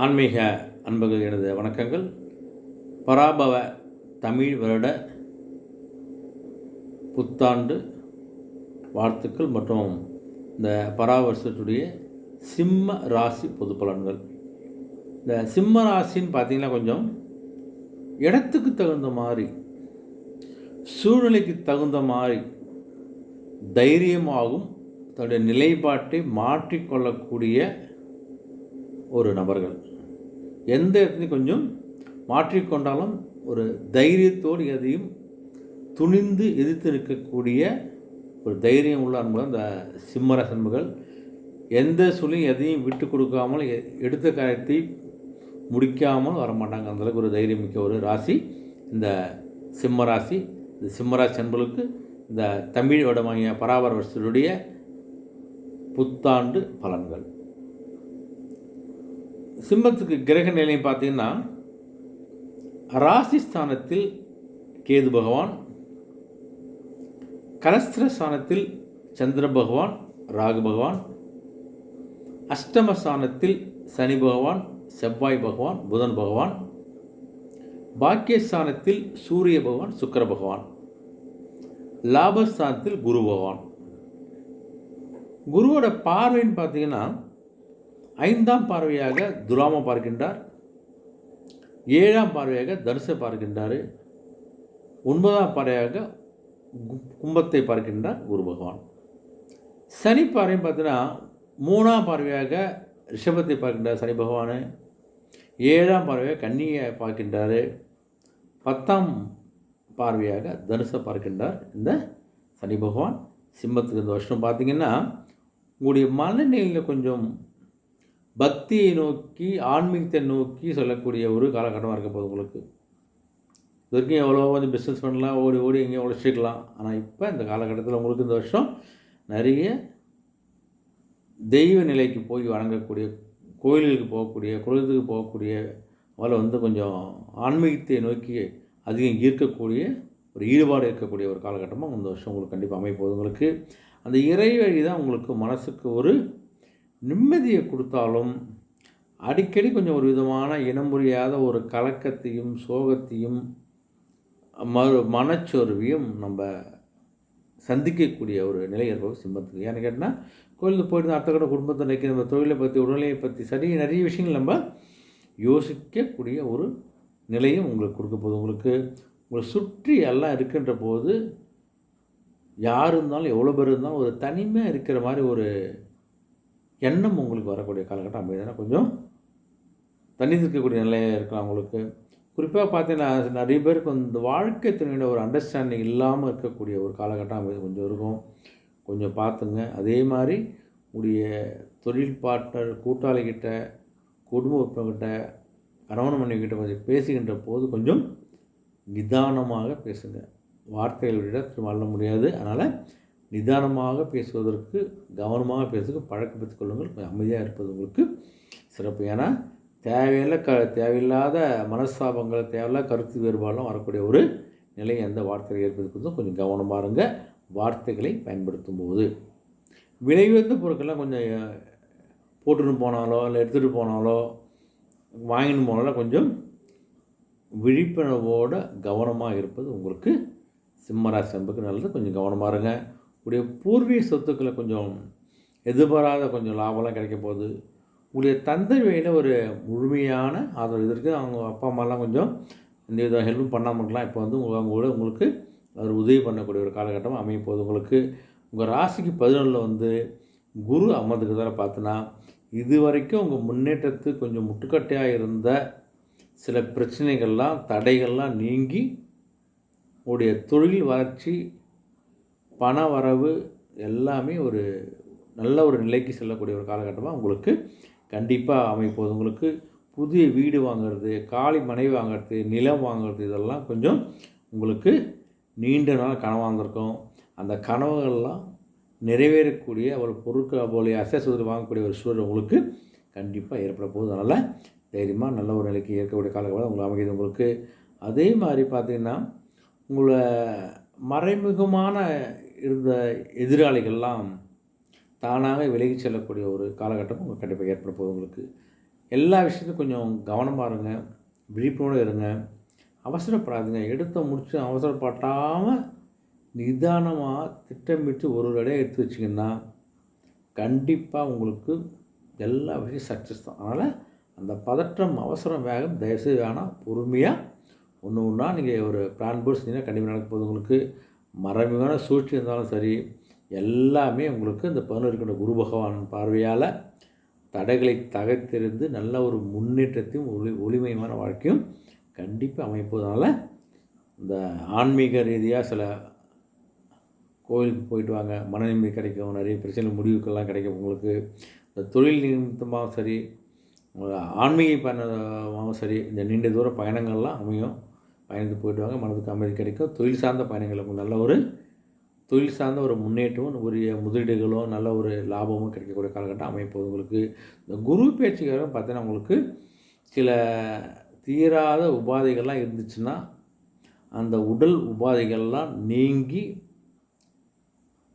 ஆன்மீக அன்பர்கள் எனது வணக்கங்கள். பராபவ தமிழ் வருட புத்தாண்டு வாழ்த்துக்கள் மற்றும் இந்த பராவர்ஷத்துடைய சிம்ம ராசி பொது பலன்கள். இந்த சிம்ம ராசின்னு பார்த்தீங்கன்னா கொஞ்சம் இடத்துக்கு தகுந்த மாதிரி, சூழ்நிலைக்கு தகுந்த மாதிரி தைரியமாகவும் தன்னுடைய நிலைப்பாட்டை மாற்றிக்கொள்ளக்கூடிய ஒரு நபர்கள். எந்த இடத்துலையும் கொஞ்சம் மாற்றிக்கொண்டாலும் ஒரு தைரியத்தோடு எதையும் துணிந்து எதிர்த்து நிற்கக்கூடிய ஒரு தைரியம் உள்ள அன்புகள் இந்த சிம்மராசி அன்புகள். எந்த சூழ்நிலையும் எதையும் விட்டு கொடுக்காமல் எடுத்த காரியத்தை முடிக்காமல் வரமாட்டாங்க. அந்தளவுக்கு ஒரு தைரியம் மிக்க ஒரு ராசி இந்த சிம்மராசி. இந்த சிம்மராசி அன்புகளுக்கு இந்த தமிழ் வருடமாகிய பராபர வருஷத்துடைய புத்தாண்டு பலன்கள். சிம்மத்துக்கு கிரக நிலையம் பார்த்தீங்கன்னா ராசிஸ்தானத்தில் கேது பகவான், கலஸ்திரஸ்தானத்தில் சந்திர பகவான், ராகு பகவான், அஷ்டமஸ்தானத்தில் சனி பகவான், செவ்வாய் பகவான், புதன் பகவான், பாக்கியஸ்தானத்தில் சூரிய பகவான், சுக்கிர பகவான், லாபஸ்தானத்தில் குரு பகவான். குருவோட பார்வைன்னு பார்த்தீங்கன்னா 5ஆம் பார்வையாக துலாம பார்க்கின்றார், 7ஆம் பார்வையாக தனுசை பார்க்கின்றார், 9ஆம் பார்வையாக கும்பத்தை பார்க்கின்றார் குரு பகவான். சனி பார்வை பார்த்தீங்கன்னா 3ஆம் பார்வையாக ரிஷபத்தை பார்க்கின்றார் சனி பகவான், 7ஆம் பார்வையாக கன்னியை பார்க்கின்றார், 10ஆம் பார்வையாக தனுசை பார்க்கின்றார் இந்த சனி பகவான். சிம்மத்துக்கு இந்த வருஷம் பார்த்திங்கன்னா உங்களுடைய மனநிலையில் கொஞ்சம் பக்தியை நோக்கி ஆன்மீகத்தை நோக்கி சொல்லக்கூடிய ஒரு காலகட்டமாக இருக்க போகுது உங்களுக்கு. இது வரைக்கும் எவ்வளோ வந்து பிஸ்னஸ் பண்ணலாம், ஓடி ஓடி எங்கேயும் உழைச்சிக்கலாம். ஆனால் இப்போ இந்த காலகட்டத்தில் உங்களுக்கு இந்த வருஷம் நிறைய தெய்வ நிலைக்கு போய் வணங்கக்கூடிய, கோயில்களுக்கு போகக்கூடிய, குலத்துக்கு போகக்கூடிய அவளை வந்து கொஞ்சம் ஆன்மீகத்தை நோக்கி அதிகம் ஈர்க்கக்கூடிய ஒரு ஈடுபாடு இருக்கக்கூடிய ஒரு காலகட்டமாக இந்த வருஷம் உங்களுக்கு கண்டிப்பாக அமைப்போகுது. உங்களுக்கு அந்த இறை வழி தான் உங்களுக்கு மனசுக்கு ஒரு நிம்மதியை கொடுத்தாலும் அடிக்கடி கொஞ்சம் ஒரு விதமான இனம் புரியாத ஒரு கலக்கத்தையும் சோகத்தையும் மனச்சோர்வையும் நம்ம சந்திக்கக்கூடிய ஒரு நிலை ஏற்படும் சிம்மத்துக்கு. ஏன்னு கேட்டால் கோயிலுக்கு போயிட்டு அடுத்த கூட குடும்பத்தை நினைக்க, நம்ம தொழிலை பற்றி உடல்நிலையை பற்றி நிறைய விஷயங்கள் நம்ம யோசிக்கக்கூடிய ஒரு நிலையும் உங்களுக்கு கொடுக்க போகுது. உங்களை சுற்றி எல்லாம் இருக்கின்ற போது யார் இருந்தாலும் எவ்வளோ பேர் இருந்தாலும் ஒரு தனிமையாக இருக்கிற மாதிரி ஒரு எண்ணம் உங்களுக்கு வரக்கூடிய காலகட்டம் அமைதியான கொஞ்சம் தண்ணி இருக்கக்கூடிய நிலையாக இருக்கலாம் உங்களுக்கு. குறிப்பாக பார்த்தீங்கன்னா நிறைய பேருக்கு இந்த வாழ்க்கை துணையோட ஒரு அண்டர்ஸ்டாண்டிங் இல்லாமல் இருக்கக்கூடிய ஒரு காலகட்டம் அமைதி கொஞ்சம் இருக்கும். கொஞ்சம் பார்த்துங்க. அதே மாதிரி உடைய தொழில் பார்ட்னர், கூட்டாளிகிட்ட, குடும்ப உறுப்பினர்கிட்ட, கணவன் மனைவிக்கிட்ட கொஞ்சம் பேசுகின்ற போது கொஞ்சம் நிதானமாக பேசுங்க. வார்த்தைகள் விட திரும்ப அள்ள முடியாது. அதனால் நிதானமாக பேசுவதற்கு, கவனமாக பேசுவதற்கு பழக்கப்படுத்திக் கொள்ளுங்கள். அமைதியாக இருப்பது உங்களுக்கு சிறப்பு. ஏன்னா தேவையில்லாத மனஸ்தாபங்கள், தேவையில்லாத கருத்து வேறுபாடெலாம் வரக்கூடிய ஒரு நிலை எந்த வார்த்தைகள் ஏற்படுத்தும் கொஞ்சம் கவனமாக இருங்க. வார்த்தைகளை பயன்படுத்தும் போது விலை உயர்ந்த பொருட்கள்லாம் கொஞ்சம் போட்டுன்னு போனாலோ இல்லை எடுத்துகிட்டு போனாலோ வாங்கின்னு போனாலோ கொஞ்சம் விழிப்புணர்வோடு கவனமாக இருப்பது உங்களுக்கு சிம்மராசி அன்புக்கு நல்லது. கொஞ்சம் கவனமாக இருங்க. உடைய பூர்வீக சொத்துக்களை கொஞ்சம் எதிர்பாராத கொஞ்சம் லாபம்லாம் கிடைக்க போகுது. உங்களுடைய தந்தை வழியில் ஒரு முழுமையான ஆதரவு இதற்கு அவங்க அப்பா அம்மாலாம் கொஞ்சம் எந்த வித ஹெல்ப்பும் பண்ணாமல் இருக்கலாம். இப்போ வந்து உங்களுக்கு அவர் உதவி பண்ணக்கூடிய ஒரு காலகட்டமாக அமைய போகுது. உங்களுக்கு உங்கள் ராசிக்கு 11 வந்து குரு அமர்ந்துக்கிறதால பார்த்தோன்னா இது வரைக்கும் உங்கள் முன்னேற்றத்துக்கு கொஞ்சம் முட்டுக்கட்டையாக இருந்த சில பிரச்சனைகள்லாம், தடைகள்லாம் நீங்கி உங்களுடைய தொழில் வளர்ச்சி, பண வரவு எல்லாமே ஒரு நல்ல ஒரு நிலைக்கு செல்லக்கூடிய ஒரு காலகட்டமாக உங்களுக்கு கண்டிப்பாக அமைப்போது. உங்களுக்கு புதிய வீடு வாங்கிறது, காலி மனை வாங்கிறது, நிலம் வாங்கிறது இதெல்லாம் கொஞ்சம் உங்களுக்கு நீண்ட நாள் கனவாக இருந்திருக்கும். அந்த கனவுகள்லாம் நிறைவேறக்கூடிய ஒரு பொருட்கள் போல அசைசுவதில் வாங்கக்கூடிய ஒரு சூழல் உங்களுக்கு கண்டிப்பாக ஏற்பட போகுது. அதனால் தைரியமாக நல்ல ஒரு நிலைக்கு ஏற்கக்கூடிய காலகட்டம் உங்களுக்கு அமைகிறது உங்களுக்கு. அதே மாதிரி பார்த்திங்கன்னா உங்களை மறைமுகமான இருந்த எதிராளிகள்லாம் தானாக விலகி செல்லக்கூடிய ஒரு காலகட்டம் உங்களுக்கு கண்டிப்பாக ஏற்பட போகுது உங்களுக்கு. எல்லா விஷயத்தையும் கொஞ்சம் கவனமாக இருங்க, விழிப்புணர்வோடு இருங்க. அவசரப்படாதுங்க. எடுத்த முடிச்சு அவசரப்படாமல் நிதானமாக திட்டமிட்டு ஒரு அடையாக எடுத்து வச்சிங்கன்னா கண்டிப்பாக உங்களுக்கு எல்லா விஷயம் சக்ஸஸ் தான். அதனால் அந்த பதற்றம், அவசரம், வேகம் தயவுசெய்து வேணாம். பொறுமையாக ஒன்று ஒன்றா நீங்கள் ஒரு பிளான் போட்டு செஞ்சீங்கன்னா கண்டிப்பாக நடக்க போகுது. உங்களுக்கு மறைமுகமான சூழ்ச்சி இருந்தாலும் சரி, எல்லாமே உங்களுக்கு இந்த 11 கொண்ட குரு பகவான் பார்வையால் தடைகளை தகர்த்தெறிந்து நல்ல ஒரு முன்னேற்றத்தையும் ஒளிமயமான வாழ்க்கையும் கண்டிப்பாக அமைப்பதனால இந்த ஆன்மீக ரீதியாக சில கோயிலுக்கு போயிட்டு வாங்க, மன நிம்மதி கிடைக்கும், நிறைய பிரச்சனை முடிவுக்கெல்லாம் கிடைக்கும். உங்களுக்கு இந்த தொழில் நிமித்தமாகவும் சரி, ஆன்மீக பயணமாகவும் சரி, இந்த நீண்ட தூர பயணங்கள்லாம் அமையும். பயணித்து போயிட்டு வாங்க, மனதுக்கு அமைதி கிடைக்கும். தொழில் சார்ந்த பயணங்களுக்கு நல்ல ஒரு தொழில் சார்ந்த ஒரு முன்னேற்றமும், உரிய முதலீடுகளும், நல்ல ஒரு லாபமும் கிடைக்கக்கூடிய காலகட்டம் அமைப்போது. உங்களுக்கு இந்த குரு பேச்சுக்காக பார்த்தீங்கன்னா உங்களுக்கு சில தீராத உபாதைகள்லாம் இருந்துச்சுன்னா அந்த உடல் உபாதைகள்லாம் நீங்கி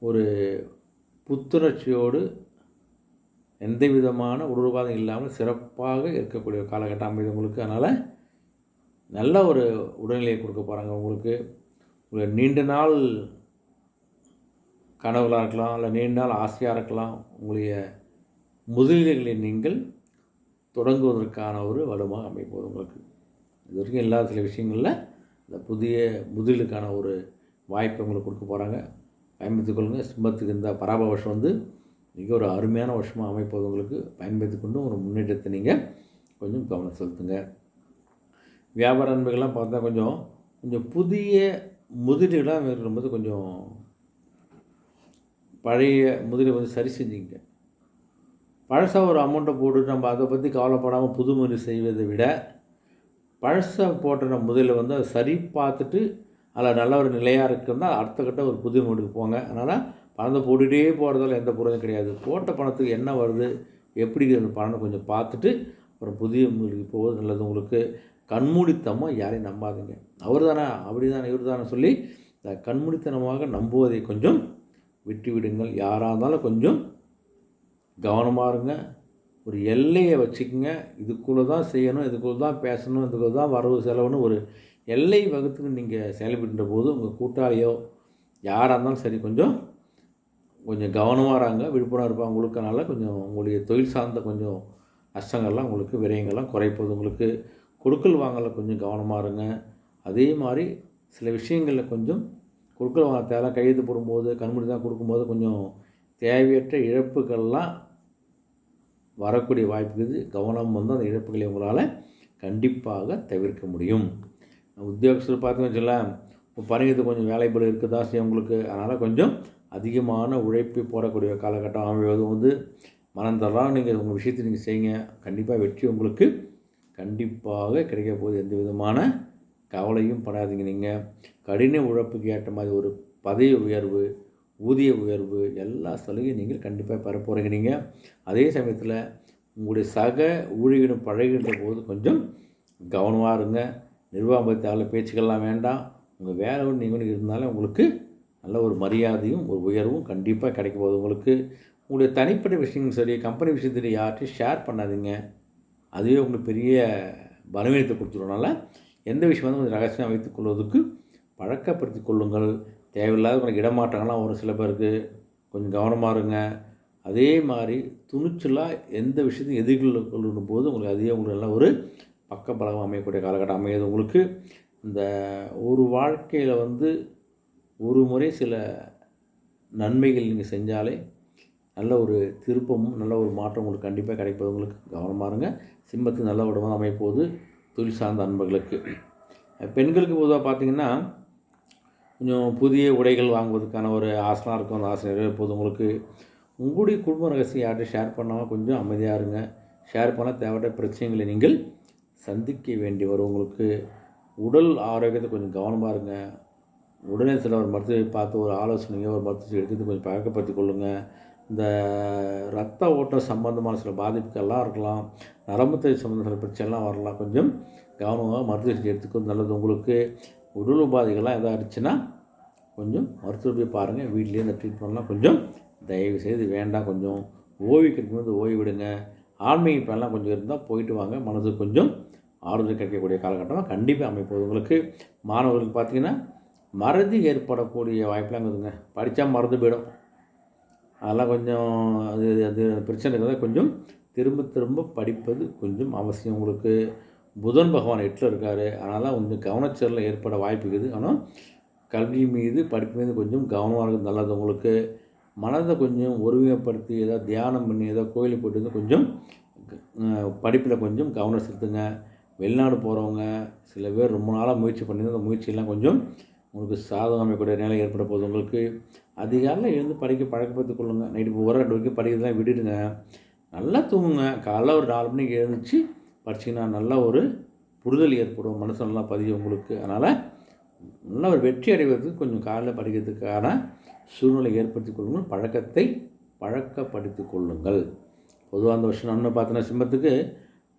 ஒரு புத்துணர்ச்சியோடு எந்த விதமான உடல் உபாதையும் இல்லாமல் சிறப்பாக இருக்கக்கூடிய காலகட்டம் அமைது உங்களுக்கு. அதனால் நல்ல ஒரு உடல்நிலையை கொடுக்க போகிறாங்க உங்களுக்கு. ஒரு நீண்ட நாள் கனவுகளாக இருக்கலாம், இல்லை நீண்ட நாள் ஆசையாக இருக்கலாம். உங்களுடைய முதலீடுகளை நீங்கள் தொடங்குவதற்கான ஒரு வலுவாக அமைப்போது உங்களுக்கு. இது வரைக்கும் இல்லாத சில விஷயங்களில் இந்த புதிய முதலீடுக்கான ஒரு வாய்ப்பை உங்களுக்கு கொடுக்க போகிறாங்க. பயன்படுத்திக் கொள்ளுங்கள். சிம்மத்துக்கு இந்த பராப வருஷம் வந்து மிக ஒரு அருமையான வருஷமாக அமைப்போது உங்களுக்கு. பயன்படுத்தி கொண்டு ஒரு முன்னேற்றத்தை நீங்கள் கொஞ்சம் கவனம் செலுத்துங்க. வியாபார நண்பர்கள்லாம் பார்த்தா கொஞ்சம் புதிய முதலீடுகளாக மேற்கொள்ளும்போது கொஞ்சம் பழைய முதலீடு வந்து சரி செஞ்சுங்க. பழசாக ஒரு அமௌண்ட்டை போட்டு நம்ம அதை பற்றி கவலைப்படாமல் புது முதலீடு செய்வதை விட பழசாக போட்ட நம்ம முதலில் வந்து அதை சரி பார்த்துட்டு அதில் நல்ல ஒரு நிலையாக இருக்குன்னா அடுத்த கட்ட ஒரு புது முதலீடுக்கு போங்க. அதனால் பணத்தை போட்டுகிட்டே போகிறதால எந்த பொருளும் கிடையாது. போட்ட பணத்துக்கு என்ன வருது, எப்படி அந்த பணத்தை கொஞ்சம் பார்த்துட்டு அப்புறம் புதிய முதலீடுக்கு போவது நல்லது. உங்களுக்கு கண்மூடித்தனமாக யாரையும் நம்பாதீங்க. அவர் தானே, அப்படி தானே, இவர் தானே சொல்லி இந்த கண்மூடித்தனமாக நம்புவதை கொஞ்சம் விட்டு விடுங்கள். யாராக இருந்தாலும் கொஞ்சம் கவனமாக இருங்க. ஒரு எல்லையை வச்சுக்கோங்க. இதுக்குள்ளே தான் செய்யணும், இதுக்குள்ளே தான் பேசணும், இதுக்குள்ளே தான் வரவு செலவுன்னு ஒரு எல்லை வகுத்துக்கு நீங்கள் செயல்படுகின்ற போது உங்கள் கூட்டாளியோ யாராக இருந்தாலும் சரி கொஞ்சம் கவனமாக இருங்க, விழிப்புணர்வு இருப்பாங்க. உங்களுக்கனால கொஞ்சம் உங்களுடைய தொழில் சார்ந்த கொஞ்சம் நஷ்டங்கள்லாம் உங்களுக்கு விரயங்கள்லாம் குறைப்போது. உங்களுக்கு கொடுக்கல் வாங்கல கொஞ்சம் கவனமாக இருங்க. அதே மாதிரி சில விஷயங்களில் கொஞ்சம் கொடுக்கல் வாங்க தேவை கையெழுத்து போடும்போது கண்மூடி தான் கொடுக்கும்போது கொஞ்சம் தேவையற்ற இழப்புகள்லாம் வரக்கூடிய வாய்ப்பு இருக்குது. கவனம் வந்து அந்த இழப்புகளை உங்களால் கண்டிப்பாக தவிர்க்க முடியும். உத்தியோகத்தில் பார்த்தீங்கன்னு வச்சுக்கலாம், இப்போ பணியது கொஞ்சம் வேலைப்படு இருக்குதா செய்யும் உங்களுக்கு. அதனால் கொஞ்சம் அதிகமான உழைப்பு போடக்கூடிய காலகட்டம் அமைவது வந்து மனம் தரலாம். நீங்கள் உங்கள் விஷயத்தை நீங்கள் செய்யுங்க. கண்டிப்பாக வெற்றி உங்களுக்கு கண்டிப்பாக கிடைக்க போகுது. எந்த விதமான கவலையும் படாதீங்க. நீங்கள் கடின உழைப்புக்கு ஏற்ற மாதிரி ஒரு பதவி உயர்வு, ஊதிய உயர்வு, எல்லா சலுகையும் நீங்கள் கண்டிப்பாக பெற போகிறீங்க. நீங்கள் அதே சமயத்தில் உங்களுடைய சக ஊழியரிடம் பழகின்ற போது கொஞ்சம் கவனமாக இருங்க. நிர்வாகம் தேவையில்ல பேச்சுக்கள்லாம் வேண்டாம். உங்கள் வேலை ஒன்று நீங்கள் இருந்தாலும் உங்களுக்கு நல்ல ஒரு மரியாதையும் ஒரு உயர்வும் கண்டிப்பாக கிடைக்க போகுது. உங்களுக்கு உங்களுடைய தனிப்பட்ட விஷயங்களும் சரி, கம்பெனி விஷயத்தில் யார்கிட்டையும் ஷேர் பண்ணாதீங்க. அதுவே உங்களுக்கு பெரிய பலவீனத்தை கொடுத்துருவனால எந்த விஷயம் வந்து கொஞ்சம் ரகசியம் வைத்துக் கொள்வதற்கு பழக்கப்படுத்தி கொள்ளுங்கள். தேவையில்லாத கொஞ்சம் இடமாற்றங்கள்லாம் ஒரு சில பேருக்கு கொஞ்சம் கவனமாக இருங்க. அதே மாதிரி துணிச்சலாக எந்த விஷயத்தையும் எதிர்கொள்ளும் போது உங்களுக்கு அதே உங்களுக்கு நல்ல ஒரு பக்கபலமாக அமையக்கூடிய காலகட்டம் அமையாது. உங்களுக்கு இந்த ஒரு வாழ்க்கையில் வந்து ஒரு முறை சில நன்மைகள் நீங்கள் செஞ்சாலே நல்ல ஒரு திருப்பமும் நல்ல ஒரு மாற்றம் உங்களுக்கு கண்டிப்பாக கிடைப்பது. உங்களுக்கு கவனமாக இருங்க. சிம்மத்துக்கு நல்ல உடம்பாக அமைப்போது தொழில் சார்ந்த அன்பர்களுக்கு. பெண்களுக்கு பொதுவாக பார்த்திங்கன்னா கொஞ்சம் புதிய உடைகள் வாங்குவதற்கான ஒரு ஆசைலாம் இருக்கும். அந்த ஆசை நிறைவேற்போது. உங்களுக்கு உங்களுடைய குடும்ப ரகசியம் யார்கிட்டையும் ஷேர் பண்ணாமல் கொஞ்சம் அமைதியாக இருங்க. ஷேர் பண்ணால் தேவையான பிரச்சனைகளை நீங்கள் சந்திக்க வேண்டி வரும். உங்களுக்கு உடல் ஆரோக்கியத்தை கொஞ்சம் கவனமாக இருங்க. உடனே சில ஒரு மருத்துவரை பார்த்து ஒரு ஆலோசனையோ ஒரு மருத்துவத்தை எடுத்து கொஞ்சம் பழக்கப்படுத்தி கொள்ளுங்கள். இந்த இரத்த ஓட்டம் சம்பந்தமான சில பாதிப்புகள்லாம் இருக்கலாம், நரம்பு தசை சம்பந்தமான பிரச்சனைலாம் வரலாம். கொஞ்சம் கவனமாக மருத்துவ சிகிச்சை எடுத்துக்கிறது நல்லது. உங்களுக்கு உடல் உபாதைகள்லாம் எதாவது இருந்துச்சுன்னா கொஞ்சம் மருத்துவ போய் பாருங்கள். வீட்லேயே இந்த ட்ரீட்மெண்ட்லாம் கொஞ்சம் தயவு செய்து வேண்டாம். கொஞ்சம் ஓய்வு கிடைக்கும்போது ஓய்வு விடுங்க. ஆன்மீக பயணம்லாம் கொஞ்சம் இருந்தால் போயிட்டு வாங்க. மனதுக்கு கொஞ்சம் ஆறுதல் கிடைக்கக்கூடிய காலகட்டமாக கண்டிப்பாக அமைப்போது. உங்களுக்கு மாணவர்களுக்கு பார்த்திங்கன்னா மறதி ஏற்படக்கூடிய வாய்ப்பெலாம் இருக்குதுங்க. படித்தா மறந்து போயிடும். அதெல்லாம் கொஞ்சம் அது அது பிரச்சனை இருக்கிறத கொஞ்சம் திரும்ப திரும்ப படிப்பது கொஞ்சம் அவசியம். உங்களுக்கு புதன் பகவான் 8ல் இருக்கார். அதனால் கொஞ்சம் கவனச்சிதறல் ஏற்பட வாய்ப்பு இருக்குது. ஆனால் கல்வி மீது படிப்பு மீது கொஞ்சம் கவனமாக இருக்கிறது நல்லது. உங்களுக்கு மனதை கொஞ்சம் ஒருமைப்படுத்தி ஏதாவது தியானம் பண்ணி ஏதாவது கோயிலுக்கு போய்ட்டு வந்து கொஞ்சம் படிப்பில் கொஞ்சம் கவனம் செலுத்துங்க. வெளிநாடு போகிறவங்க சில பேர் ரொம்ப நாளாக முயற்சி பண்ணியிருந்தா அந்த முயற்சியெல்லாம் கொஞ்சம் உங்களுக்கு சாதகம் அமைக்கக்கூடிய நிலை ஏற்பட போகுது. உங்களுக்கு அதிகாலையில் எழுந்து படிக்க பழக்கப்படுத்திக் கொள்ளுங்கள். நைட்டு 1 2 வரைக்கும் படிக்கிறதுலாம் விட்டுடுங்க. நல்லா தூங்குங்க. காலைல ஒரு 4 மணிக்கு எழுந்துச்சு படிச்சிங்கன்னா நல்ல ஒரு புரிதல் ஏற்படும். மனசு நல்லா பதியும் உங்களுக்கு. அதனால் நல்ல ஒரு வெற்றி அடைவதற்கு கொஞ்சம் காலைல படிக்கிறதுக்கான சூழ்நிலை ஏற்படுத்திக் கொள்ளுங்கள். பழக்கத்தை பழக்கப்படுத்திக் கொள்ளுங்கள். பொதுவாக அந்த வருஷம் நன்மை பார்த்தீங்கன்னா சிம்மத்துக்கு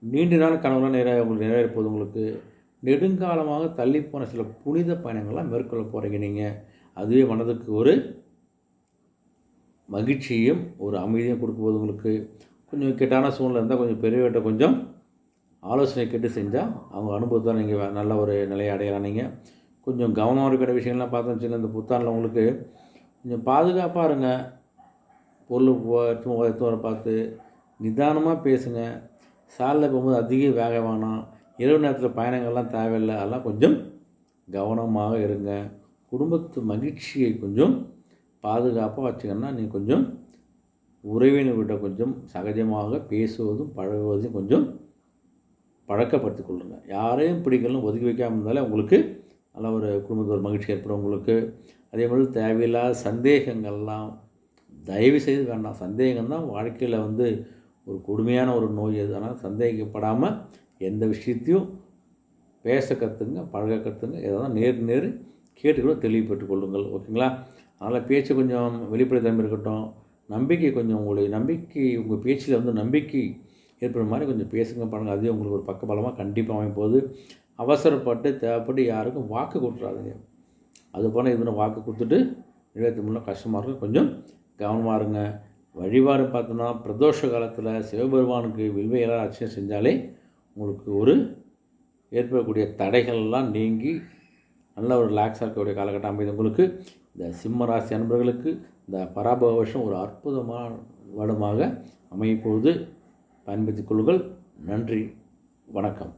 நீண்ட நாள் கனவுலாம் உங்களுக்கு நிறைவேற போகுது. உங்களுக்கு நெடுங்காலமாக தள்ளிப்போன சில புனித பயணங்கள்லாம் மேற்கொள்ள போகிறீங்க நீங்கள். அதுவே மனதுக்கு ஒரு மகிழ்ச்சியும் ஒரு அமைதியும் கொடுக்க போது. உங்களுக்கு கொஞ்சம் இக்கட்டான சூழ்நிலை இருந்தால் கொஞ்சம் பெரியவர்கிட்ட கொஞ்சம் ஆலோசனை கேட்டு செஞ்சால் அவங்க அனுபவத்தில் நீங்கள் நல்ல ஒரு நிலையை அடையலாம். நீங்கள் கொஞ்சம் கவனமாக இருக்கிற விஷயங்கள்லாம் பார்த்தோன்னு வச்சுக்கோங்க. இந்த புத்தாண்டில் உங்களுக்கு கொஞ்சம் பாதுகாப்பாக இருங்க. பொருள் எடுத்து வர பார்த்து நிதானமாக பேசுங்க. சாலையில் போகும்போது அதிக வேக வேணாம். இரவு நேரத்தில் பயணங்கள்லாம் தேவையில்லை. அதெல்லாம் கொஞ்சம் கவனமாக இருங்க. குடும்பத்து மகிழ்ச்சியை கொஞ்சம் பாதுகாப்பாக வச்சுக்கன்னா நீங்கள் கொஞ்சம் உறவினர்கிட்ட கொஞ்சம் சகஜமாக பேசுவதும் பழகுவதையும் கொஞ்சம் பழக்கப்படுத்திக் கொள்ளுங்கள். யாரையும் பிடிக்கணும் ஒதுக்கி வைக்காமல் இருந்தாலே உங்களுக்கு நல்ல ஒரு குடும்பத்தில் ஒரு மகிழ்ச்சி ஏற்படும் உங்களுக்கு. அதே மாதிரி தேவையில்லாத சந்தேகங்கள்லாம் தயவு செய்து வேண்டாம். சந்தேகம் தான் வாழ்க்கையில் ஒரு கொடுமையான ஒரு நோய் அது. அதனால் சந்தேகப்படாமல் எந்த விஷயத்தையும் பேச கற்றுங்க, பழக கற்றுங்க. எதாவது நேர் கேட்டுக்கூட தெளிவுபட்டுக் கொள்ளுங்கள். ஓகேங்களா? அதனால் பேச்சு கொஞ்சம் வெளிப்படைத்தன்மை இருக்கட்டும். நம்பிக்கை கொஞ்சம் உங்கள் பேச்சில் நம்பிக்கை ஏற்படுற மாதிரி கொஞ்சம் பேசுங்க, பாருங்கள். அதுவே உங்களுக்கு ஒரு பக்கபலமாக கண்டிப்பாக அமைப்போது. அவசரப்பட்டு தேவைப்பட்டு யாருக்கும் வாக்கு கொடுத்துறாதீங்க. அது போல் இதுன்னு வாக்கு கொடுத்துட்டு நிறைவேற்ற முடியல கஷ்டமாக இருக்கும். கொஞ்சம் கவனமாக இருங்க. வழிபாடு பார்த்தோன்னா பிரதோஷ காலத்தில் சிவபெருமானுக்கு வில்வ இலை அர்ச்சனை செஞ்சாலே உங்களுக்கு ஒரு ஏற்படக்கூடிய தடைகள்லாம் நீங்கி நல்ல ஒரு ரிலாக்ஸாக இருக்கக்கூடிய காலகட்டம் அமைது. உங்களுக்கு இந்த சிம்ம ராசி அன்பர்களுக்கு இந்த பராபவ வருஷம் ஒரு அற்புதமான வருடமாக அமைப்போது பயன்படுத்திக் கொள்ளுங்கள். நன்றி, வணக்கம்.